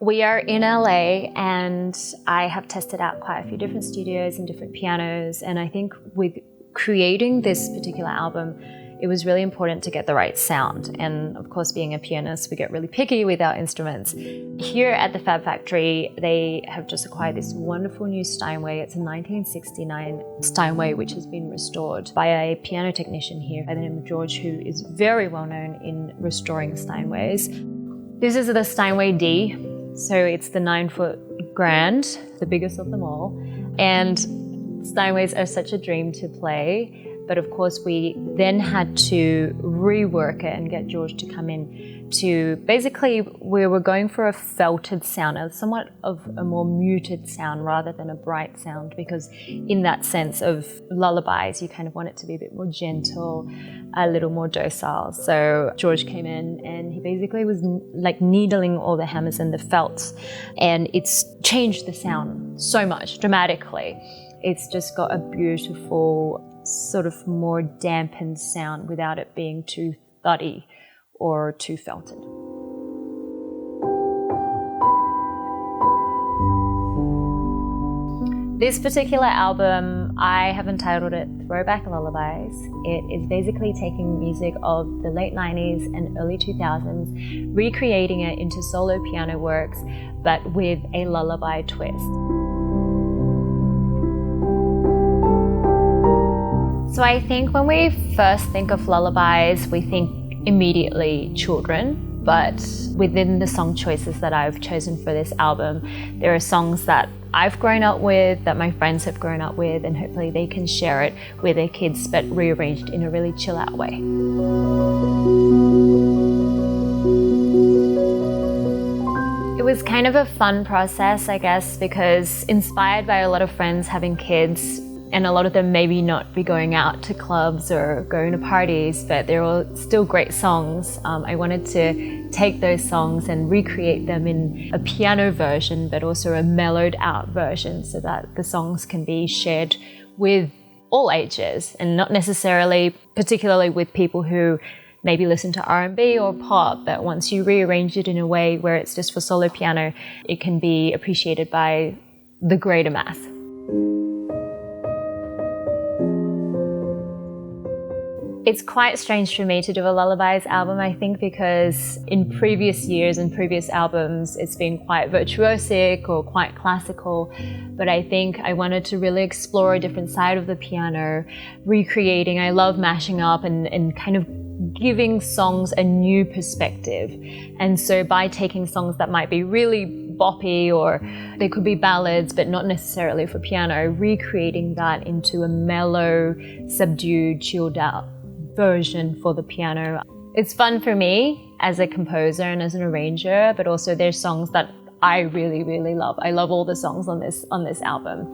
We are in LA and I have tested out quite a few different studios and different pianos, and I think with creating this particular album, it was really important to get the right sound. And of course, being a pianist, we get really picky with our instruments. Here at the Fab Factory, they have just acquired this wonderful new Steinway. It's a 1969 Steinway, which has been restored by a piano technician here by the name of George, who is very well known in restoring Steinways. This is the Steinway D, so it's the 9-foot grand, the biggest of them all. And Steinways are such a dream to play. But of course, we then had to rework it and get George to come in to basically, we were going for a felted sound, somewhat of a more muted sound rather than a bright sound, because in that sense of lullabies, you kind of want it to be a bit more gentle, a little more docile. So George came in and he basically was like needling all the hammers and the felts, and it's changed the sound so much dramatically. It's just got a beautiful sort of more dampened sound without it being too thuddy or too felted. This particular album, I have entitled it Throwback Lullabies. It is basically taking music of the late 90s and early 2000s, recreating it into solo piano works, but with a lullaby twist. So I think when we first think of lullabies, we think immediately children, but within the song choices that I've chosen for this album, there are songs that I've grown up with, that my friends have grown up with, and hopefully they can share it with their kids, but rearranged in a really chill out way. It was kind of a fun process, I guess, because inspired by a lot of friends having kids, and a lot of them maybe not be going out to clubs or going to parties, but they're all still great songs. I wanted to take those songs and recreate them in a piano version, but also a mellowed out version, so that the songs can be shared with all ages, and not necessarily particularly with people who maybe listen to R&B or pop, but once you rearrange it in a way where it's just for solo piano, it can be appreciated by the greater mass. It's quite strange for me to do a lullabies album, I think, because in previous years and previous albums, it's been quite virtuosic or quite classical. But I think I wanted to really explore a different side of the piano, recreating. I love mashing up and kind of giving songs a new perspective. And so by taking songs that might be really boppy, or they could be ballads, but not necessarily for piano, recreating that into a mellow, subdued, chilled out version for the piano. It's fun for me as a composer and as an arranger, but also there's songs that I really, really love. I love all the songs on this album.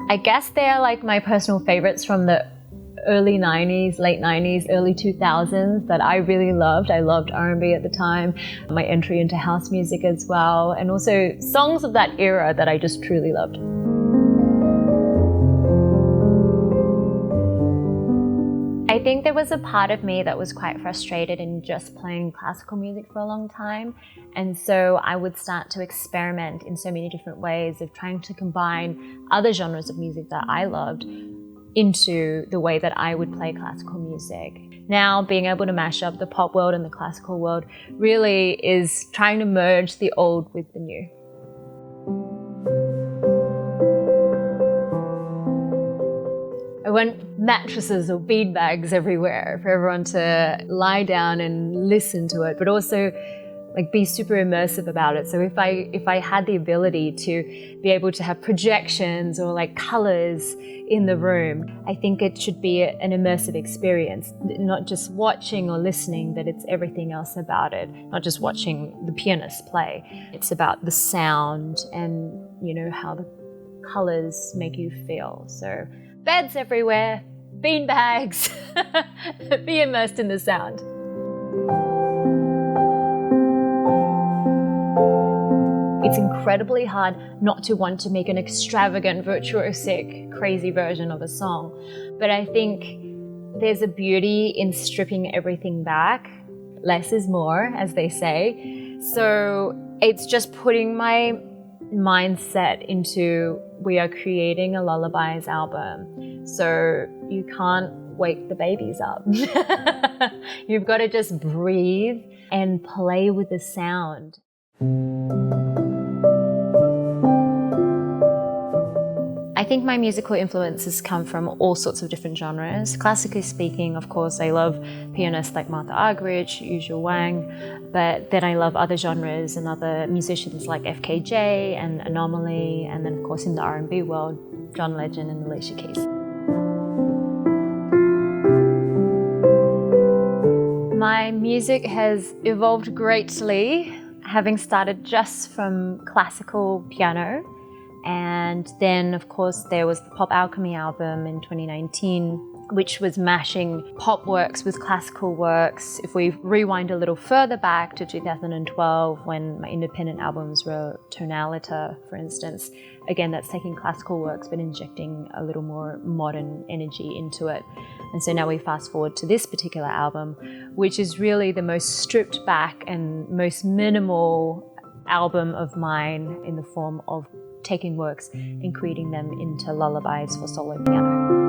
I guess they're like my personal favorites from the early 90s, late 90s, early 2000s that I really loved. I loved R&B at the time, my entry into house music as well, and also songs of that era that I just truly loved. I think there was a part of me that was quite frustrated in just playing classical music for a long time, and so I would start to experiment in so many different ways of trying to combine other genres of music that I loved into the way that I would play classical music. Now, being able to mash up the pop world and the classical world really is trying to merge the old with the new. I want mattresses or beanbags everywhere for everyone to lie down and listen to it, but also like be super immersive about it. So if I had the ability to be able to have projections or like colors in the room, I think it should be an immersive experience, not just watching or listening, but it's everything else about it. Not just watching the pianist play. It's about the sound and, you know, how the colors make you feel. So beds everywhere, beanbags, be immersed in the sound. It's incredibly hard not to want to make an extravagant, virtuosic, crazy version of a song. But I think there's a beauty in stripping everything back less is more, as they say. So it's just putting my mindset into, we are creating a lullabies album. So you can't wake the babies up. You've got to just breathe and play with the sound. I think my musical influences come from all sorts of different genres. Classically speaking, of course, I love pianists like Martha Argerich, Yuzhu Wang, but then I love other genres and other musicians like FKJ and Anomaly, and then of course in the R&B world, John Legend and Alicia Keys. My music has evolved greatly, having started just from classical piano. And then, of course, there was the Pop Alchemy album in 2019, which was mashing pop works with classical works. If we rewind a little further back to 2012, when my independent albums were Tonalita, for instance, again, that's taking classical works but injecting a little more modern energy into it. And so now we fast forward to this particular album, which is really the most stripped back and most minimal album of mine in the form of taking works and creating them into lullabies for solo piano.